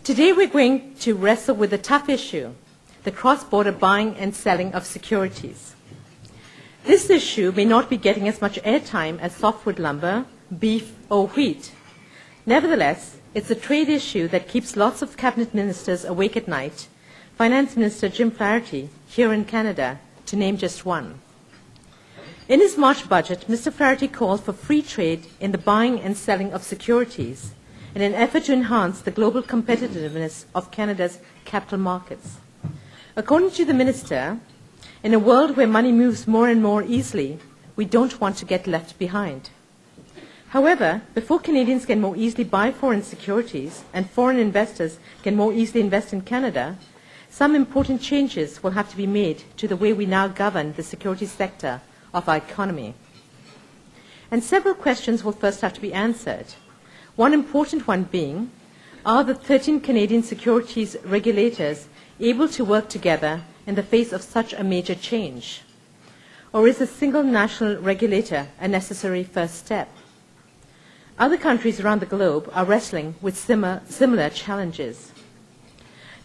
Today we're going to wrestle with a tough issue, the cross-border buying and selling of securities. This issue may not be getting as much airtime as softwood lumber, beef, or wheat. Nevertheless, it's a trade issue that keeps lots of cabinet ministers awake at night, Finance Minister Jim Flaherty here in Canada, to name just one. In his March budget, Mr. Flaherty called for free trade in the buying and selling of securities in an effort to enhance the global competitiveness of Canada's capital markets. According to the minister, in a world where money moves more and more easily, we don't want to get left behind. However, before Canadians can more easily buy foreign securities and foreign investors can more easily invest in Canada, some important changes will have to be made to the way we now govern the securities sector of our economy. And several questions will first have to be answered. One important one being, are the 13 Canadian securities regulators able to work together in the face of such a major change? Or is a single national regulator a necessary first step? Other countries around the globe are wrestling with similar challenges.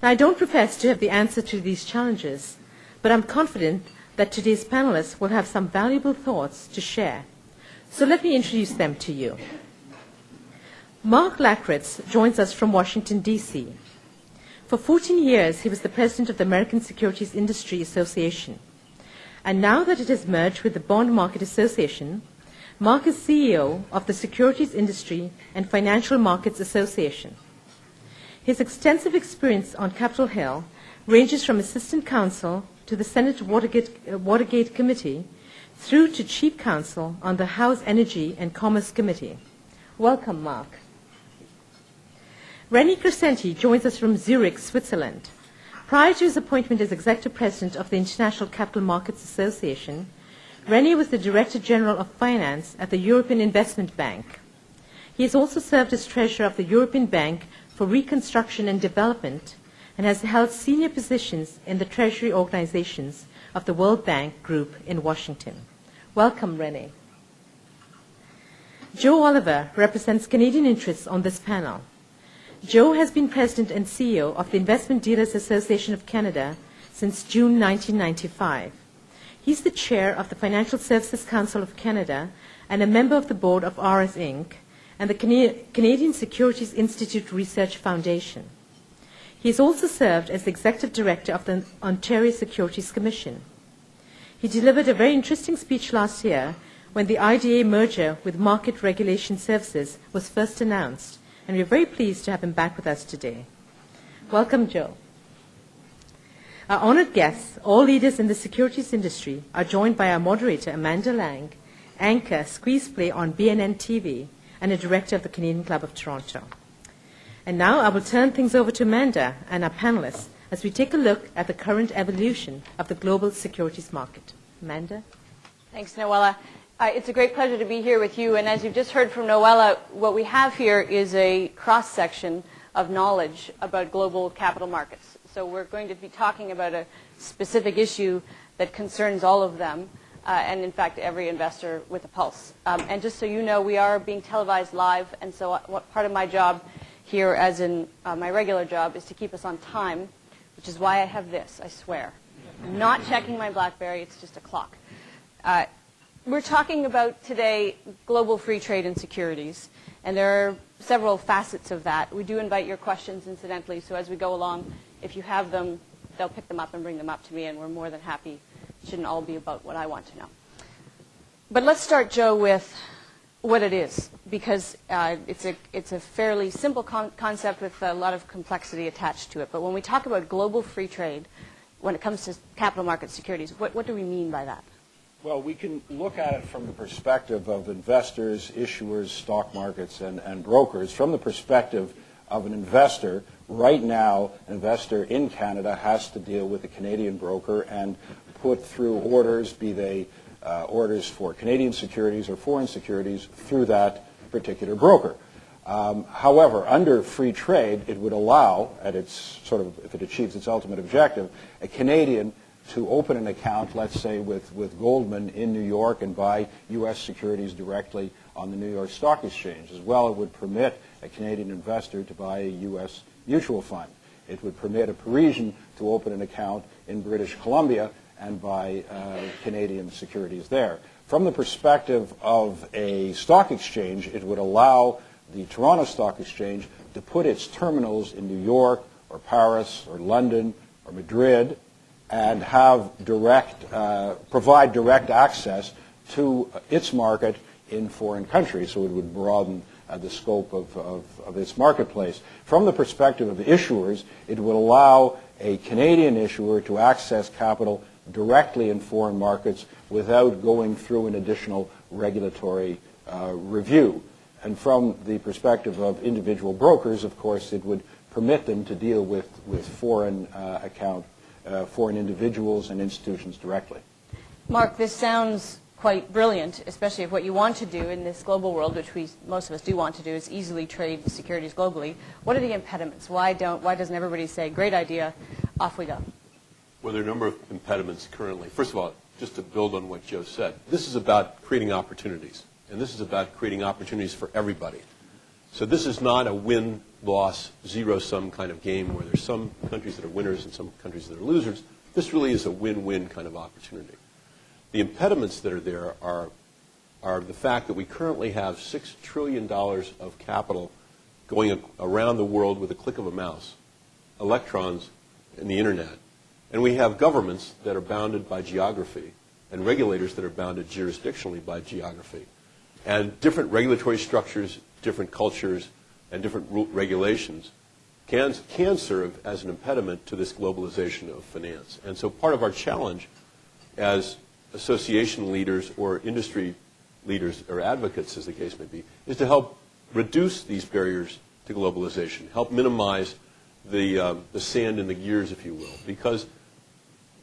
Now, I don't profess to have the answer to these challenges, but I'm confident that today's panelists will have some valuable thoughts to share. So let me introduce them to you. Marc Lackritz joins us from Washington, D.C. For 14 years, he was the president of the American Securities Industry Association. And now that it has merged with the Bond Market Association, Marc is CEO of the Securities Industry and Financial Markets Association. His extensive experience on Capitol Hill ranges from assistant counsel to the Senate Watergate Committee through to chief counsel on the House Energy and Commerce Committee. Welcome, Marc. RenÉ Karsenti joins us from Zurich, Switzerland. Prior to his appointment as executive president of the International Capital Markets Association, RenÉ was the Director General of Finance at the European Investment Bank. He has also served as treasurer of the European Bank for Reconstruction and Development and has held senior positions in the treasury organizations of the World Bank Group in Washington. Welcome, RenÉ. Joe Oliver represents Canadian interests on this panel. Joe has been president and CEO of the Investment Dealers Association of Canada since June 1995. He's the chair of the Financial Services Council of Canada and a member of the board of RS Inc. and the Canadian Securities Institute Research Foundation. He has also served as the executive director of the Ontario Securities Commission. He delivered a very interesting speech last year when the IDA merger with Market Regulation Services was first announced, and we're very pleased to have him back with us today. Welcome, Joe. Our honored guests, all leaders in the securities industry, are joined by our moderator, Amanda Lang, anchor Squeeze Play on BNN TV, and a director of the Canadian Club of Toronto. And now I will turn things over to Amanda and our panelists as we take a look at the current evolution of the global securities market. Amanda? Thanks, Noella. It's a great pleasure to be here with you. And as you've just heard from Noella, what we have here is a cross-section of knowledge about global capital markets. So we're going to be talking about a specific issue that concerns all of them, and in fact every investor with a pulse. And just so you know, we are being televised live, and so what part of my job here, as in my regular job, is to keep us on time, which is why I have this, I swear. I'm not checking my BlackBerry, it's just a clock. We're talking about today global free trade in securities, and there are several facets of that. We do invite your questions, incidentally, so as we go along, if you have them, they'll pick them up and bring them up to me, and we're more than happy. It shouldn't all be about what I want to know. But let's start, Joe, with what it is, because it's a fairly simple concept with a lot of complexity attached to it. But when we talk about global free trade, when it comes to capital market securities, what do we mean by that? Well, we can look at it from the perspective of investors, issuers, stock markets, and brokers. From the perspective of an investor, right now, an investor in Canada has to deal with a Canadian broker and put through orders, be they orders for Canadian securities or foreign securities, through that particular broker. However, under free trade, it would allow, at its if it achieves its ultimate objective, a Canadian to open an account, let's say, with Goldman in New York and buy U.S. securities directly on the New York Stock Exchange. As well, it would permit a Canadian investor to buy a U.S. mutual fund. It would permit a Parisian to open an account in British Columbia and buy Canadian securities there. From the perspective of a stock exchange, it would allow the Toronto Stock Exchange to put its terminals in New York or Paris or London or Madrid and have provide direct access to its market in foreign countries, so it would broaden the scope of its marketplace. From the perspective of issuers, it would allow a Canadian issuer to access capital directly in foreign markets without going through an additional regulatory review. And from the perspective of individual brokers, of course, it would permit them to deal with foreign foreign individuals and institutions directly. Mark, this sounds quite brilliant, especially if what you want to do in this global world, which most of us do want to do, is easily trade securities globally. What are the impediments? Why doesn't everybody say, great idea, off we go? Well, there are a number of impediments currently. First of all, just to build on what Joe said, this is about creating opportunities, and this is about creating opportunities for everybody. So this is not a win-loss, zero-sum kind of game where there's some countries that are winners and some countries that are losers. This really is a win-win kind of opportunity. The impediments that are there are the fact that we currently have $6 trillion of capital going around the world with a click of a mouse, electrons and the internet. And we have governments that are bounded by geography and regulators that are bounded jurisdictionally by geography. And different regulatory structures, different cultures, and different regulations can serve as an impediment to this globalization of finance. And so part of our challenge as association leaders or industry leaders or advocates, as the case may be, is to help reduce these barriers to globalization, help minimize the sand in the gears, if you will. Because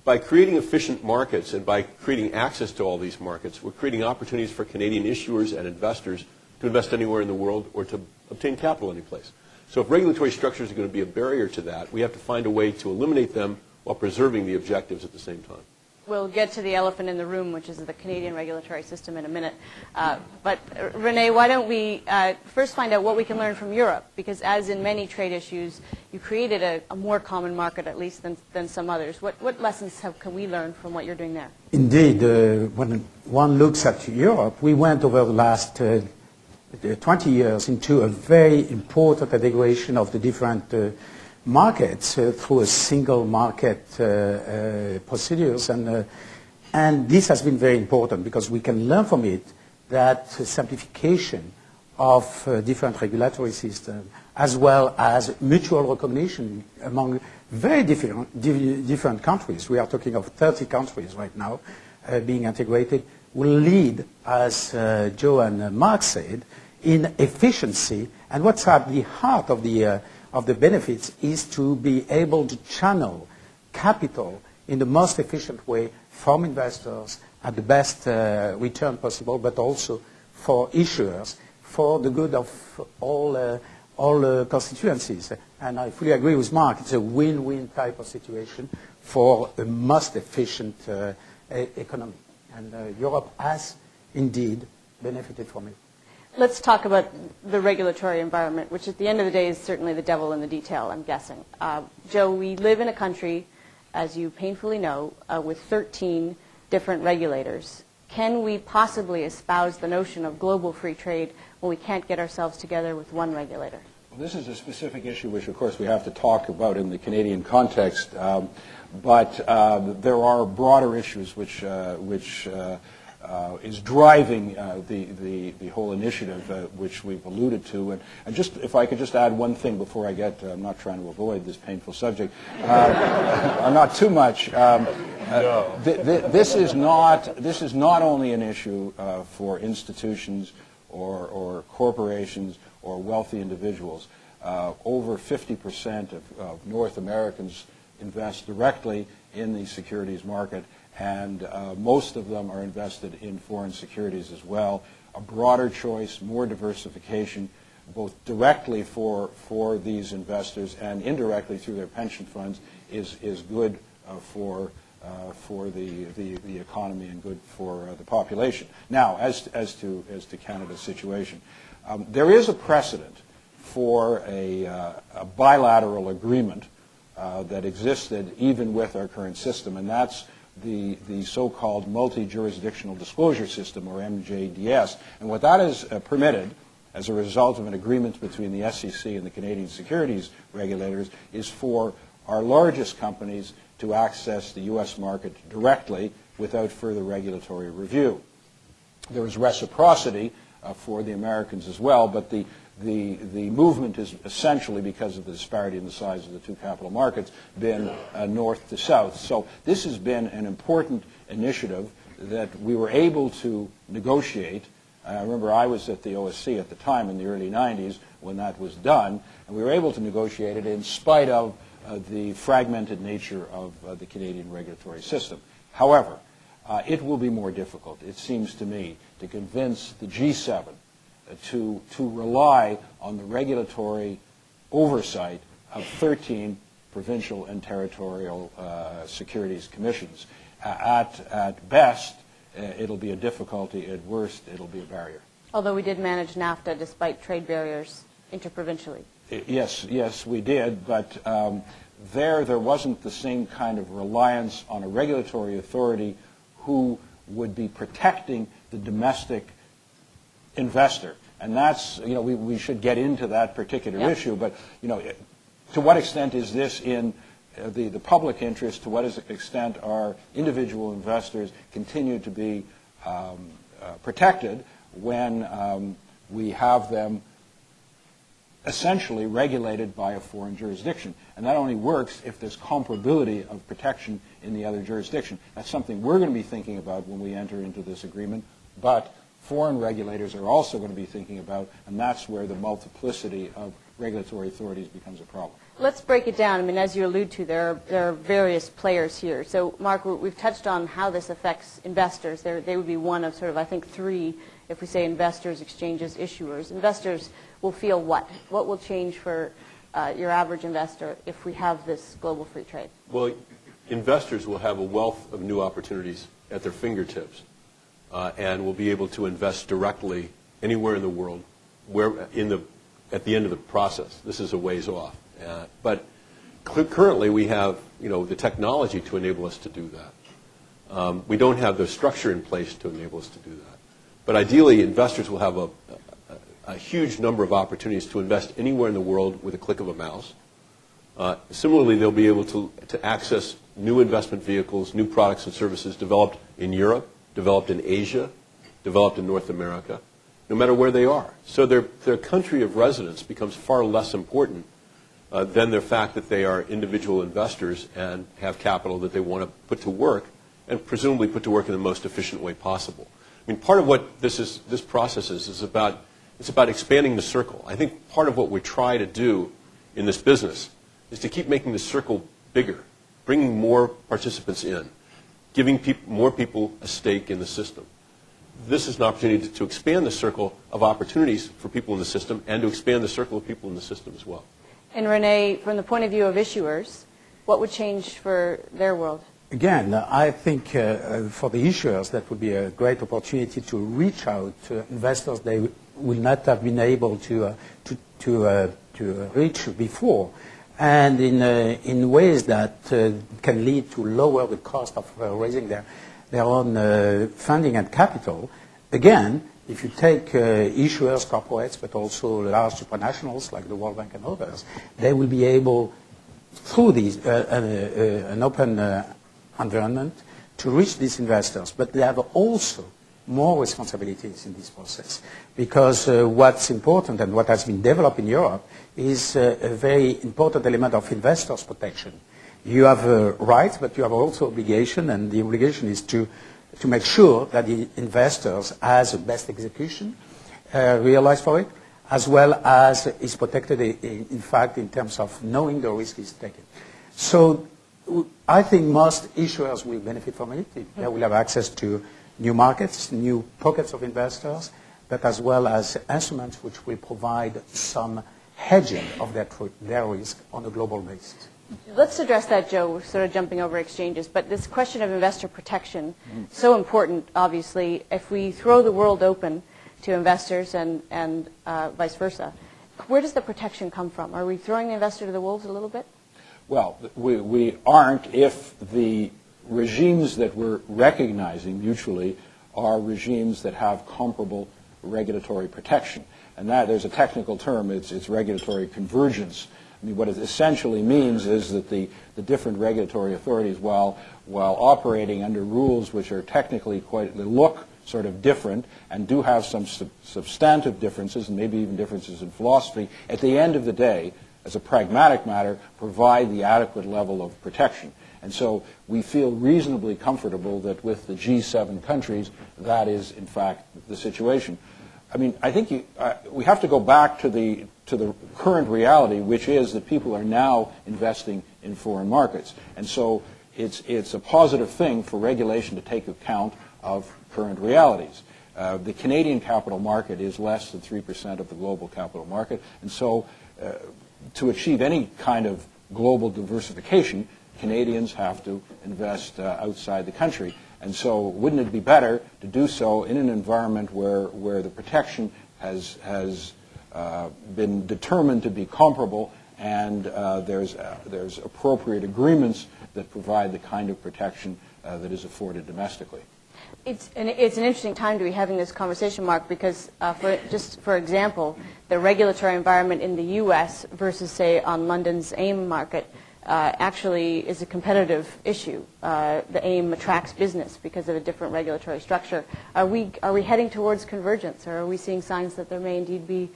by creating efficient markets and by creating access to all these markets, we're creating opportunities for Canadian issuers and investors to invest anywhere in the world or to obtain capital any place. So if regulatory structures are going to be a barrier to that, we have to find a way to eliminate them while preserving the objectives at the same time. We'll get to the elephant in the room, which is the Canadian regulatory system, in a minute. But RenÉ, why don't we first find out what we can learn from Europe? Because as in many trade issues, you created a more common market, at least, than some others. What lessons can we learn from what you're doing there? Indeed, when one looks at Europe, we went over the last 20 years into a very important integration of the different markets through a single market procedures, and this has been very important because we can learn from it that simplification of different regulatory systems as well as mutual recognition among very different countries. We are talking of 30 countries right now being integrated will lead, as Joe and Mark said, in efficiency. And what's at the heart of the benefits is to be able to channel capital in the most efficient way from investors at the best return possible, but also for issuers, for the good of all constituencies. And I fully agree with Mark. It's a win-win type of situation for a most efficient economy. And Europe has indeed benefited from it. Let's talk about the regulatory environment, which at the end of the day is certainly the devil in the detail, I'm guessing. Joe, we live in a country, as you painfully know, with 13 different regulators. Can we possibly espouse the notion of global free trade when we can't get ourselves together with one regulator? Well, this is a specific issue which, of course, we have to talk about in the Canadian context, but there are broader issues which is driving the whole initiative, which we've alluded to. And just, if I could just add one thing before I get, I'm not trying to avoid this painful subject, not too much. No. This is not only an issue for institutions or corporations or wealthy individuals. Over 50% of North Americans invest directly in the securities market, and most of them are invested in foreign securities as well. A broader choice, more diversification, both directly for these investors and indirectly through their pension funds is good for the economy and good for the population. Now, as to Canada's situation, there is a precedent for a bilateral agreement that existed even with our current system, and that's the so-called multi-jurisdictional disclosure system, or MJDS. And what that has permitted, as a result of an agreement between the SEC and the Canadian securities regulators, is for our largest companies to access the U.S. market directly without further regulatory review. There is reciprocity for the Americans as well, but the movement is essentially, because of the disparity in the size of the two capital markets, been north to south. So this has been an important initiative that we were able to negotiate. I remember I was at the OSC at the time in the early 90s when that was done, and we were able to negotiate it in spite of the fragmented nature of the Canadian regulatory system. However, it will be more difficult, it seems to me, to convince the G7 to rely on the regulatory oversight of 13 provincial and territorial securities commissions. At best, it'll be a difficulty. At worst, it'll be a barrier. Although we did manage NAFTA despite trade barriers interprovincially. Yes, we did, but there wasn't the same kind of reliance on a regulatory authority who would be protecting the domestic investor. And that's, we should get into that particular issue, but, to what extent is this in the public interest? To what extent are individual investors continue to be protected when we have them essentially regulated by a foreign jurisdiction? And that only works if there's comparability of protection in the other jurisdiction. That's something we're going to be thinking about when we enter into this agreement, but foreign regulators are also going to be thinking about, and that's where the multiplicity of regulatory authorities becomes a problem. Let's break it down. I mean, as you allude to, there are various players here. So, Mark, we've touched on how this affects investors. They would be one of sort of, I think, three, if we say investors, exchanges, issuers. Investors will feel what? What will change for your average investor if we have this global free trade? Well, investors will have a wealth of new opportunities at their fingertips and will be able to invest directly anywhere in the world at the end of the process. This is a ways off. But currently we have the technology to enable us to do that. We don't have the structure in place to enable us to do that. But ideally, investors will have a huge number of opportunities to invest anywhere in the world with a click of a mouse. Similarly, they'll be able to access new investment vehicles, new products and services developed in Europe, developed in Asia, developed in North America, no matter where they are. So their country of residence becomes far less important than the fact that they are individual investors and have capital that they want to put to work, and presumably put to work in the most efficient way possible. I mean, part of what this process is about expanding the circle. I think part of what we try to do in this business is to keep making the circle bigger, bringing more participants in, giving more people a stake in the system. This is an opportunity to expand the circle of opportunities for people in the system and to expand the circle of people in the system as well. And RenÉ, from the point of view of issuers, what would change for their world? Again, I think for the issuers that would be a great opportunity to reach out to investors they will not have been able to reach before, and in ways that can lead to lower the cost of raising their own funding and capital. Again, if you take issuers, corporates, but also large supranationals like the World Bank and others, they will be able, through these an open environment, to reach these investors. But they have also more responsibilities in this process, because what's important and what has been developed in Europe is a very important element of investors' protection. You have rights, but you have also obligation, and the obligation is to make sure that the investors has the best execution realized for it, as well as is protected, in fact, in terms of knowing the risk is taken. So I think most issuers will benefit from it. They will have access to new markets, new pockets of investors, but as well as instruments which will provide some hedging of their risk on a global basis. Let's address that, Joe. We're sort of jumping over exchanges, but this question of investor protection, so important, obviously. If we throw the world open to investors and vice versa, where does the protection come from? Are we throwing the investor to the wolves a little bit? Well, we aren't if the regimes that we're recognizing mutually are regimes that have comparable regulatory protection. And that, there's a technical term, it's regulatory convergence. I mean, what it essentially means is that the different regulatory authorities, while operating under rules which are technically they look sort of different and do have some substantive differences and maybe even differences in philosophy, at the end of the day, as a pragmatic matter, provide the adequate level of protection. And so we feel reasonably comfortable that with the G7 countries, that is, in fact, the situation. I mean, I think we have to go back to the current reality, which is that people are now investing in foreign markets. And so it's a positive thing for regulation to take account of current realities. The Canadian capital market is less than 3% of the global capital market. And so to achieve any kind of global diversification, Canadians have to invest outside the country. And so wouldn't it be better to do so in an environment where the protection has been determined to be comparable and there's appropriate agreements that provide the kind of protection that is afforded domestically? It's an interesting time to be having this conversation, Mark, because for example, the regulatory environment in the U.S. versus, say, on London's AIM market actually is a competitive issue. The AIM attracts business because of a different regulatory structure. Are we heading towards convergence, or are we seeing signs that there may indeed be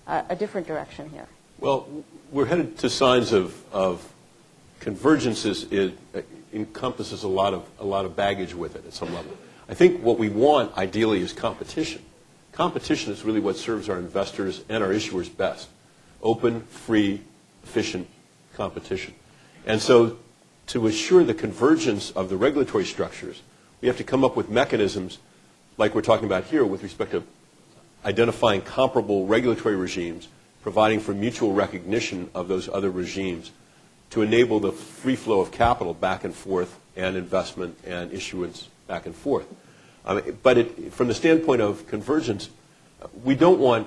a different direction here? Well, we're headed to signs of convergence. It encompasses a lot of baggage with it at some level. I think what we want, ideally, is competition. Competition is really what serves our investors and our issuers best. Open, free, efficient competition. And so to assure the convergence of the regulatory structures, we have to come up with mechanisms like we're talking about here with respect to identifying comparable regulatory regimes, providing for mutual recognition of those other regimes to enable the free flow of capital back and forth and investment and issuance back and forth. But from the standpoint of convergence, we don't want,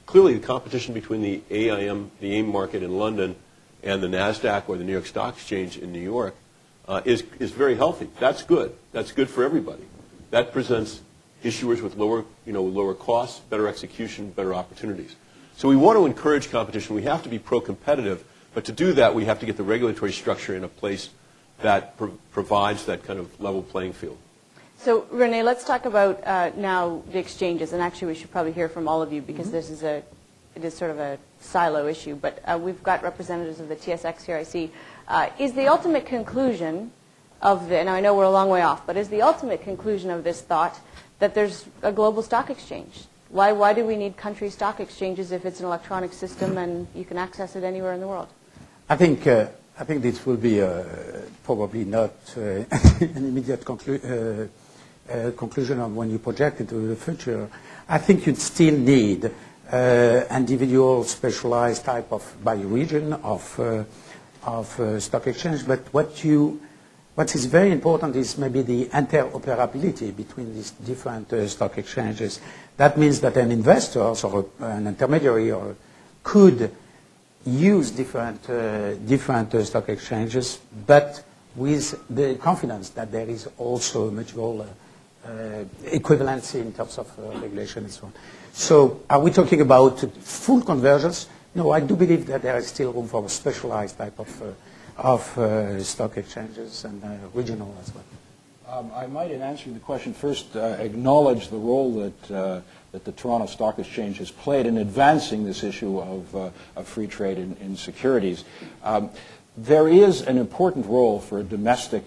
clearly the competition between the AIM market in London and the NASDAQ or the New York Stock Exchange in New York is very healthy. That's good. That's good for everybody. That presents issuers with lower costs, better execution, better opportunities. So we want to encourage competition. We have to be pro-competitive, but to do that, we have to get the regulatory structure in a place that provides that kind of level playing field. So, RenÉ, let's talk about now the exchanges, and actually we should probably hear from all of you because this is it is sort of a silo issue, but we've got representatives of the TSX here, I see. Is the ultimate conclusion of and I know we're a long way off, but is the ultimate conclusion of this thought that there's a global stock exchange? Why do we need country stock exchanges if it's an electronic system and you can access it anywhere in the world? I think this will be probably not an immediate conclusion of when you project into the future. I think you'd still need individual specialized type of by region of stock exchange. But what is very important is maybe the interoperability between these different stock exchanges. That means that an investor or an intermediary could use different stock exchanges, but with the confidence that there is also mutual equivalency in terms of regulation and so on. So are we talking about full convergence? No, I do believe that there is still room for a specialized type of stock exchanges and regional as well. I might, in answering the question, first acknowledge the role that the Toronto Stock Exchange has played in advancing this issue of free trade in securities. There is an important role for a domestic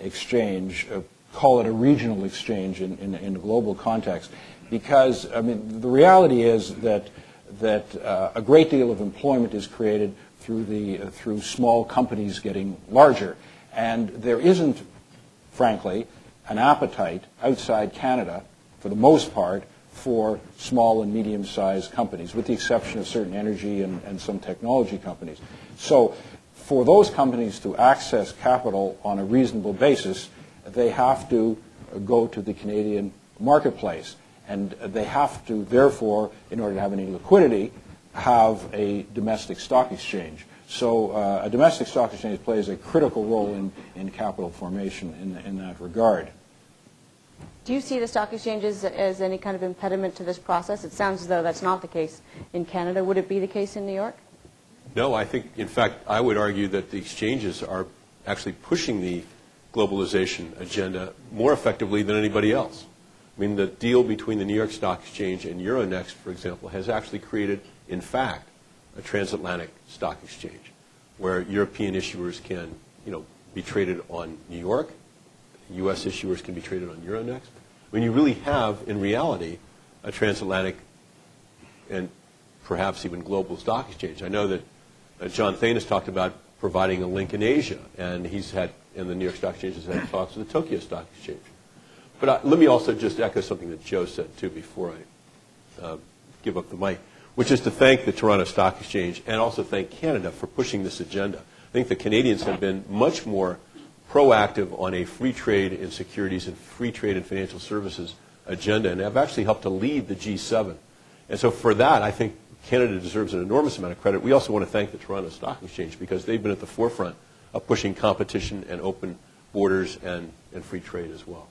exchange, call it a regional exchange in a global context, because I mean the reality is that a great deal of employment is created through small companies getting larger, and there isn't, frankly, an appetite outside Canada, for the most part, for small and medium-sized companies, with the exception of certain energy and some technology companies. So for those companies to access capital on a reasonable basis, they have to go to the Canadian marketplace. And they have to, therefore, in order to have any liquidity, have a domestic stock exchange. So a domestic stock exchange plays a critical role in capital formation in that regard. Do you see the stock exchanges as any kind of impediment to this process? It sounds as though that's not the case in Canada. Would it be the case in New York? No, I think, in fact, I would argue that the exchanges are actually pushing the globalization agenda more effectively than anybody else. I mean, the deal between the New York Stock Exchange and Euronext, for example, has actually created, in fact, a transatlantic stock exchange where European issuers can, be traded on New York, U.S. issuers can be traded on Euronext. I mean, you really have, in reality, a transatlantic and perhaps even global stock exchange. I know that John Thain has talked about providing a link in Asia, and the New York Stock Exchange has had talks with the Tokyo Stock Exchange. But let me also just echo something that Joe said, too, before I give up the mic, which is to thank the Toronto Stock Exchange and also thank Canada for pushing this agenda. I think the Canadians have been much more proactive on a free trade in securities and free trade in financial services agenda, and have actually helped to lead the G7. And so for that, I think Canada deserves an enormous amount of credit. We also want to thank the Toronto Stock Exchange because they've been at the forefront of pushing competition and open borders and free trade as well.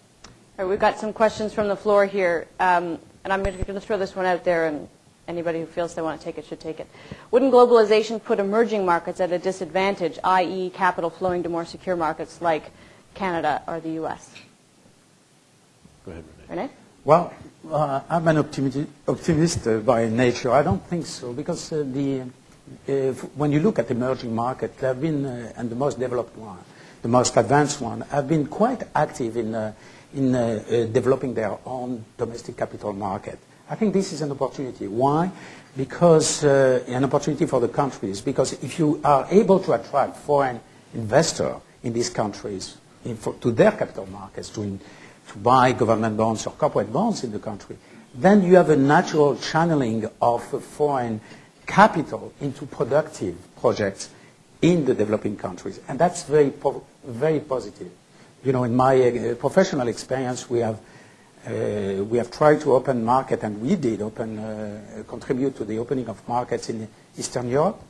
All right, we've got some questions from the floor here, and I'm going to throw this one out there, and anybody who feels they want to take it should take it. Wouldn't globalization put emerging markets at a disadvantage, i.e. capital flowing to more secure markets like Canada or the U.S.? Go ahead, RenÉ? Well, I'm an optimist by nature. I don't think so, because when you look at emerging markets, they have been, and the most developed one, the most advanced one, have been quite active in developing their own domestic capital market. I think this is an opportunity. Why? Because an opportunity for the countries. Because if you are able to attract foreign investors in these countries to their capital markets, to buy government bonds or corporate bonds in the country, then you have a natural channeling of foreign capital into productive projects in the developing countries. And that's very positive. In my professional experience, we have tried to open market, and we did contribute to the opening of markets in Eastern Europe.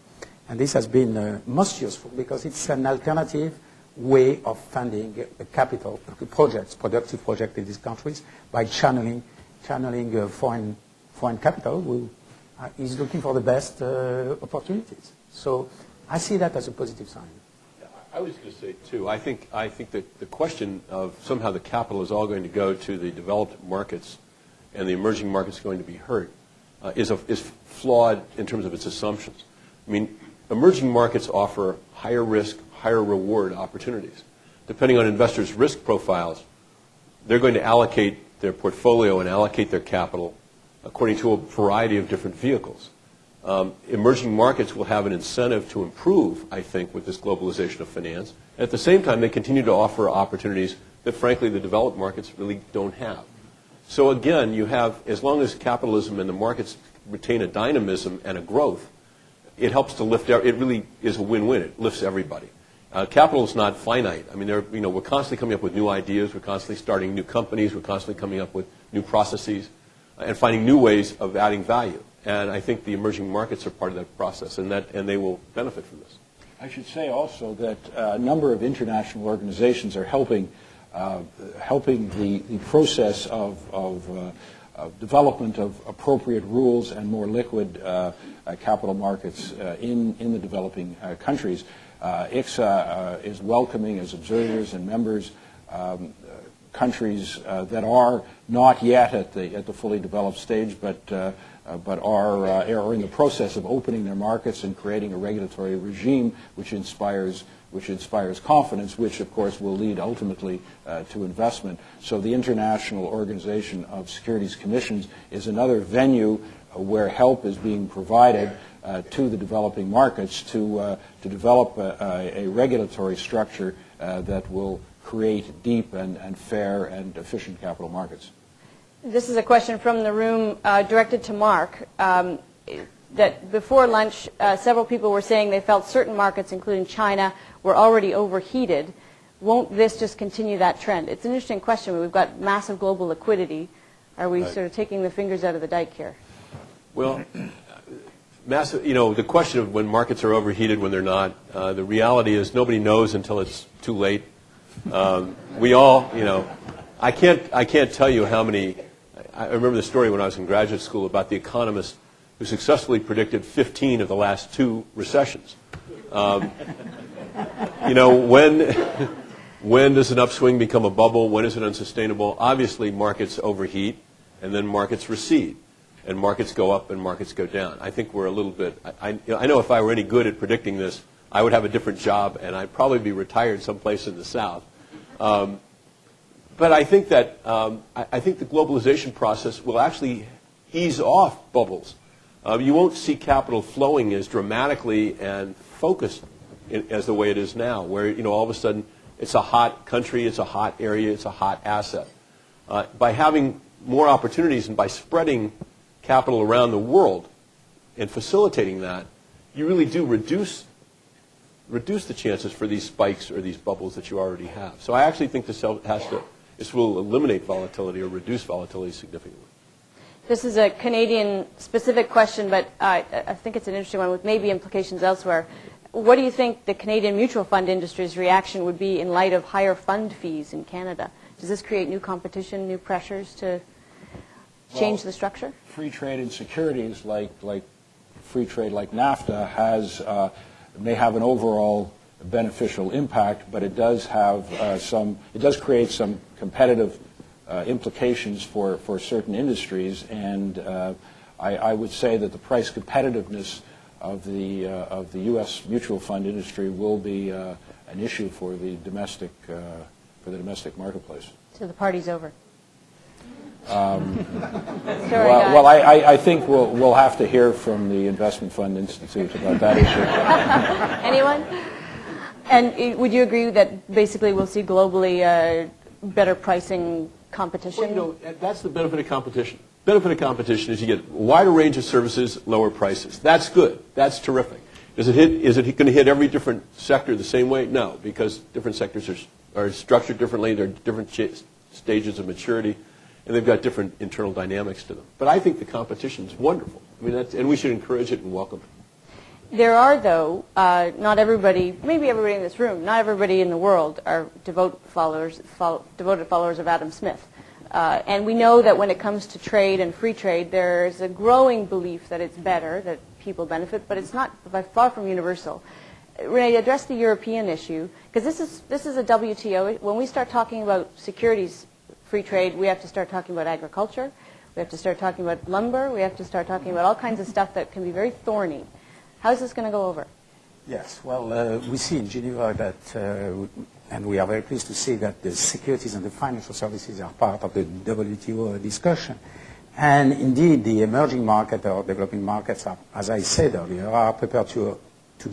And this has been most useful because it's an alternative way of funding capital projects, productive projects in these countries by channeling foreign capital who is looking for the best opportunities. So I see that as a positive sign. I was going to say, too, I think that the question of somehow the capital is all going to go to the developed markets and the emerging markets going to be hurt is flawed in terms of its assumptions. I mean, emerging markets offer higher risk, higher reward opportunities. Depending on investors' risk profiles, they're going to allocate their portfolio and allocate their capital according to a variety of different vehicles. Emerging markets will have an incentive to improve, I think, with this globalization of finance. And at the same time, they continue to offer opportunities that, frankly, the developed markets really don't have. So again, you have, as long as capitalism and the markets retain a dynamism and a growth, it helps to lift, it really is a win-win. It lifts everybody. Capital is not finite. I mean, we're constantly coming up with new ideas. We're constantly starting new companies. We're constantly coming up with new processes and finding new ways of adding value. And I think the emerging markets are part of that process, and they will benefit from this. I should say also that a number of international organizations are helping the process of development of appropriate rules and more liquid capital markets in the developing countries. ICSA is welcoming as observers and members countries that are not yet at the fully developed stage, but are in the process of opening their markets and creating a regulatory regime which inspires confidence, which of course will lead ultimately to investment. So the International Organization of Securities Commissions is another venue where help is being provided to the developing markets to develop a regulatory structure that will create deep and fair and efficient capital markets. This is a question from the room directed to Mark. That before lunch, several people were saying they felt certain markets, including China, were already overheated. Won't this just continue that trend? It's an interesting question. We've got massive global liquidity. Are we sort of taking the fingers out of the dike here? Well, massive, the question of when markets are overheated, when they're not, the reality is nobody knows until it's too late. We all, I can't tell you how many, I remember the story when I was in graduate school about the economist who successfully predicted 15 of the last 2 recessions. When does an upswing become a bubble? When is it unsustainable? Obviously, markets overheat, and then markets recede, and markets go up and markets go down. I think we're a little bit. I know if I were any good at predicting this, I would have a different job, and I'd probably be retired someplace in the South. But I think that I think the globalization process will actually ease off bubbles. You won't see capital flowing as dramatically and focused as the way it is now, where all of a sudden it's a hot country, it's a hot area, it's a hot asset. By having more opportunities and by spreading capital around the world and facilitating that, you really do reduce the chances for these spikes or these bubbles that you already have. So I actually think this will eliminate volatility or reduce volatility significantly. This is a Canadian-specific question, but I think it's an interesting one with maybe implications elsewhere. What do you think the Canadian mutual fund industry's reaction would be in light of higher fund fees in Canada? Does this create new competition, new pressures to change the structure? Free trade in securities, like free trade like NAFTA, may have an overall beneficial impact, but it does have it does create some competitive implications for certain industries, and I would say that the price competitiveness of the U.S. mutual fund industry will be an issue for the domestic marketplace. So the party's over. I think we'll have to hear from the Investment Fund Institute about that issue. Anyone? And would you agree that basically we'll see globally better pricing competition? Well, that's the benefit of competition. Benefit of competition is you get a wider range of services, lower prices. That's good. That's terrific. Is it going to hit every different sector the same way? No, because different sectors are structured differently. They're different stages of maturity, and they've got different internal dynamics to them. But I think the competition is wonderful. I mean, and we should encourage it and welcome it. There are, though, not everybody, maybe everybody in this room, not everybody in the world are devoted followers of Adam Smith. And we know that when it comes to trade and free trade, there's a growing belief that it's better, that people benefit, but it's not by far from universal. Renee, address the European issue, because this is a WTO. When we start talking about securities free trade, we have to start talking about agriculture, we have to start talking about lumber, we have to start talking about all kinds of stuff that can be very thorny. How's this going to go over? Yes, well, we see in Geneva that, and we are very pleased to see that the securities and the financial services are part of the WTO discussion. And indeed, the emerging market or developing markets, are, as I said earlier, are prepared to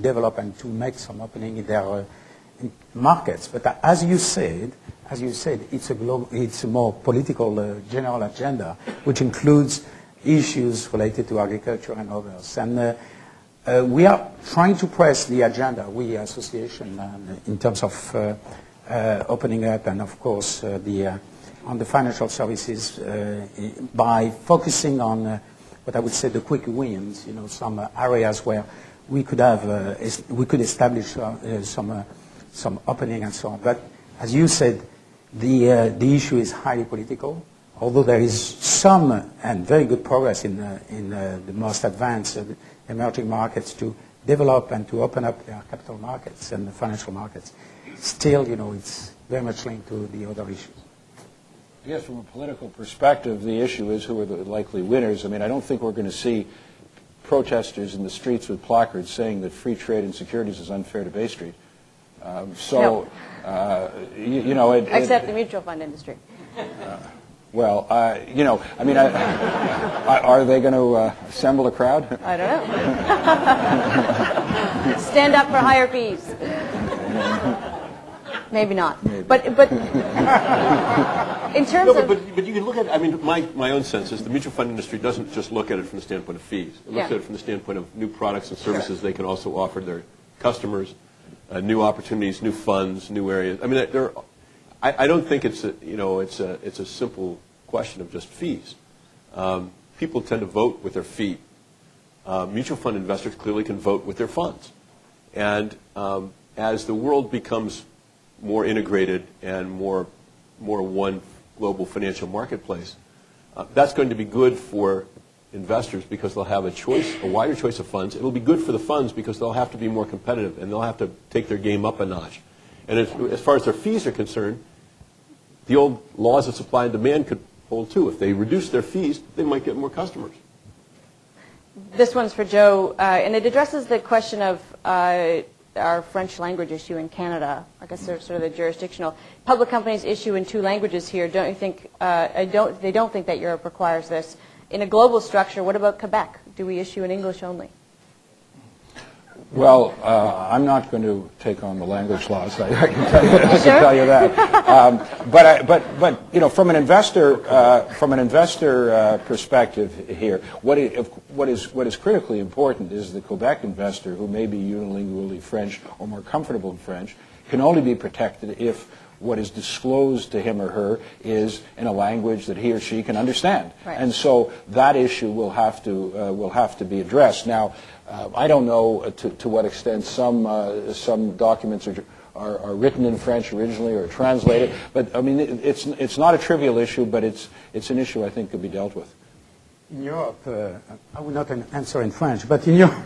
develop and to make some opening in their markets. But as you said, it's a more political general agenda, which includes issues related to agriculture and others. And we are trying to press the agenda, we association, in terms of opening up, and of course on the financial services by focusing on what I would say the quick wins. Some areas where we could have we could establish some opening and so on. But as you said, the issue is highly political. Although there is some and very good progress in the most advanced emerging markets to develop and to open up their capital markets and the financial markets, still, it's very much linked to the other issues. Yes, from a political perspective, the issue is who are the likely winners. I mean, I don't think we're going to see protesters in the streets with placards saying that free trade in securities is unfair to Bay Street. No. Except the mutual fund industry. Well, are they going to assemble a crowd? I don't know. Stand up for higher fees. Maybe not. Maybe. But in terms of... But you can look at, my own sense is the mutual fund industry doesn't just look at it from the standpoint of fees. It looks at it from the standpoint of new products and services they can also offer their customers, new opportunities, new funds, new areas. I mean, I don't think it's a simple question of just fees. People tend to vote with their feet, mutual fund investors clearly can vote with their funds. And as the world becomes more integrated and more one global financial marketplace, that's going to be good for investors because they'll have a wider choice of funds. It'll be good for the funds because they'll have to be more competitive and they'll have to take their game up a notch. And as far as their fees are concerned, the old laws of supply and demand could hold too. If they reduce their fees, they might get more customers. This one's for Joe, and it addresses the question of our French language issue in Canada. I guess they're sort of the jurisdictional. Public companies issue in 2 languages here. Don't you think, they don't think that Europe requires this. In a global structure, what about Quebec? Do we issue in English only? Well, I'm not going to take on the language laws. I can tell you that. But you know, from an investor perspective here, what is critically important is the Quebec investor, who may be unilingually French or more comfortable in French, can only be protected if what is disclosed to him or her is in a language that he or she can understand. Right. And so that issue will have to be addressed. Now, I don't know to what extent some documents are written in French originally or translated, but I mean it's not a trivial issue, but it's an issue I think could be dealt with. In Europe, I will not answer in French, but in Europe,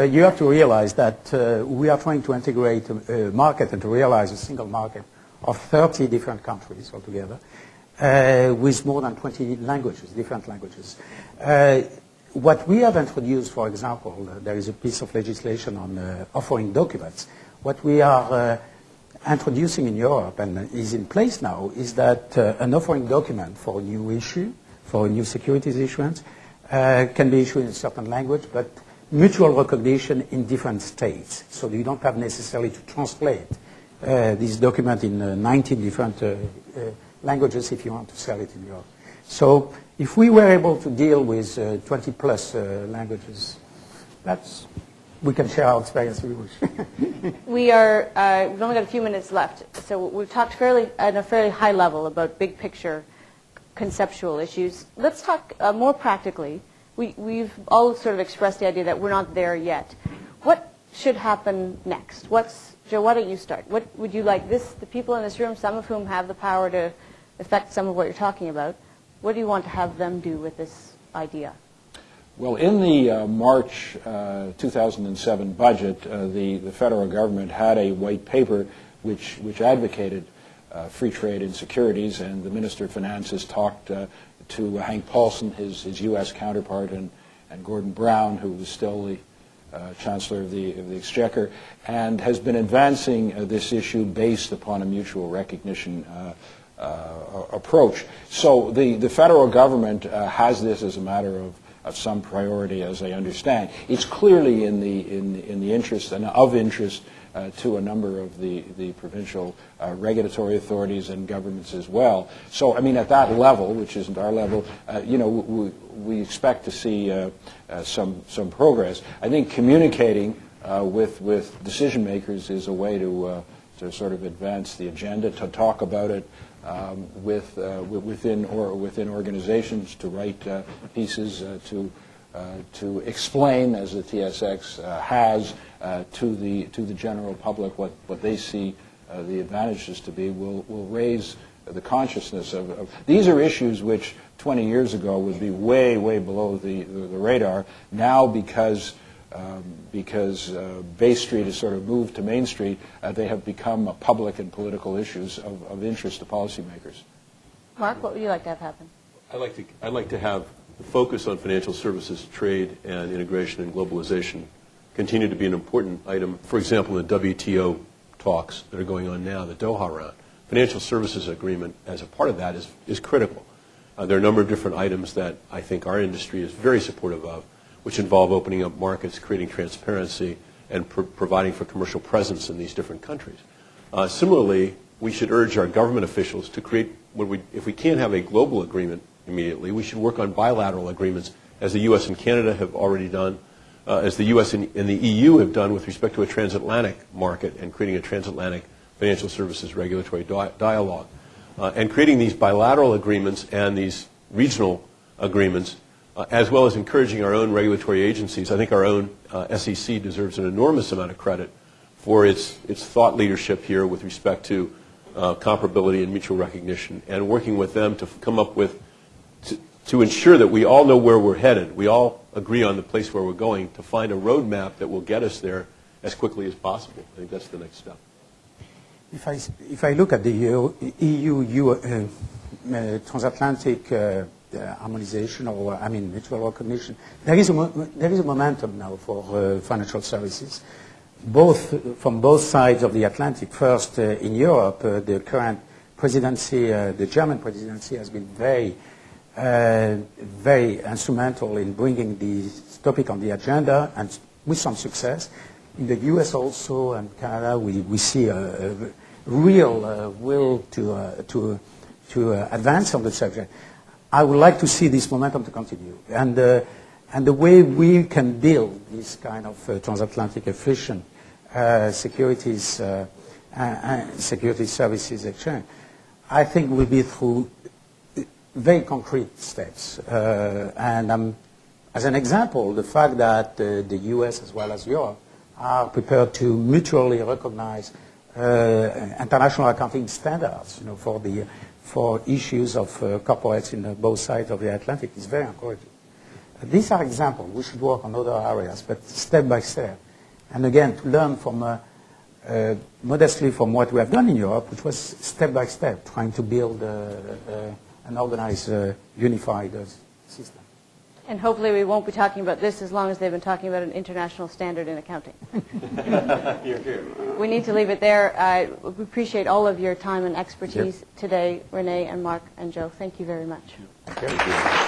you have to realize that we are trying to integrate a market and to realize a single market of 30 different countries altogether, with more than 20 languages, different languages. What we have introduced, for example, there is a piece of legislation on offering documents. What we are introducing in Europe and is in place now is that an offering document for a new issue, for a new securities issuance, can be issued in a certain language, but mutual recognition in different states. So you don't have necessarily to translate this document in 19 different languages if you want to sell it in Europe. So if we were able to deal with 20 plus languages, we can share our experience if we wish. We've only got a few minutes left, so we've talked at a fairly high level about big picture conceptual issues. Let's talk more practically. We've all sort of expressed the idea that we're not there yet. What should happen next? Joe, why don't you start? What would you like the people in this room, some of whom have the power to affect some of what you're talking about, what do you want to have them do with this idea? Well, in the March 2007 budget, the federal government had a white paper which advocated free trade in securities, and the Minister of Finance has talked to Hank Paulson, his U.S. counterpart, and Gordon Brown, who was still the Chancellor of the Exchequer, and has been advancing this issue based upon a mutual recognition approach. So the federal government has this as a matter of some priority, as I understand. It's clearly in the interest and of interest to a number of the provincial regulatory authorities and governments as well. So, I mean, at that level, which isn't our level, we expect to see some progress. I think communicating with decision makers is a way to sort of advance the agenda, to talk about it within organizations, to write pieces, to explain, as the TSX has, to the general public what they see the advantages to be, will raise the consciousness of these are issues which 20 years ago would be way below the radar. Now, because Bay Street has sort of moved to Main Street, they have become public and political issues of interest to policymakers. Mark, what would you like to have happen? I'd like to have the focus on financial services, trade, and integration and globalization continue to be an important item. For example, in the WTO talks that are going on now, the Doha round, financial services agreement as a part of that is critical. There are a number of different items that I think our industry is very supportive of, which involve opening up markets, creating transparency, and providing for commercial presence in these different countries. Similarly, we should urge our government officials to create, if we can't have a global agreement immediately, we should work on bilateral agreements, as the U.S. and Canada have already done, as the U.S. and the EU have done with respect to a transatlantic market and creating a transatlantic financial services regulatory dialogue. And creating these bilateral agreements and these regional agreements as well as encouraging our own regulatory agencies. I think our own SEC deserves an enormous amount of credit for its thought leadership here with respect to comparability and mutual recognition, and working with them to come up with, to ensure that we all know where we're headed. We all agree on the place where we're going, to find a roadmap that will get us there as quickly as possible. I think that's the next step. If I look at the EU transatlantic harmonization, or mutual recognition, there is a momentum now for financial services, from both sides of the Atlantic. First, in Europe, the current presidency, the German presidency, has been very instrumental in bringing this topic on the agenda, and with some success. In the US also and Canada, we see a real will to advance on the subject. I would like to see this momentum to continue, and the way we can build this kind of transatlantic efficient securities services exchange, I think will be through very concrete steps. And as an example, the fact that the US as well as Europe are prepared to mutually recognize international accounting standards, for issues of corporates in both sides of the Atlantic is very encouraging. These are examples. We should work on other areas, but step by step. And again, to learn from modestly from what we have done in Europe, which was step by step, trying to build an organized, unified system. And hopefully we won't be talking about this as long as they've been talking about an international standard in accounting. We need to leave it there. We appreciate all of your time and expertise today, RenÉ and Marc and Joe. Thank you very much. Thank you.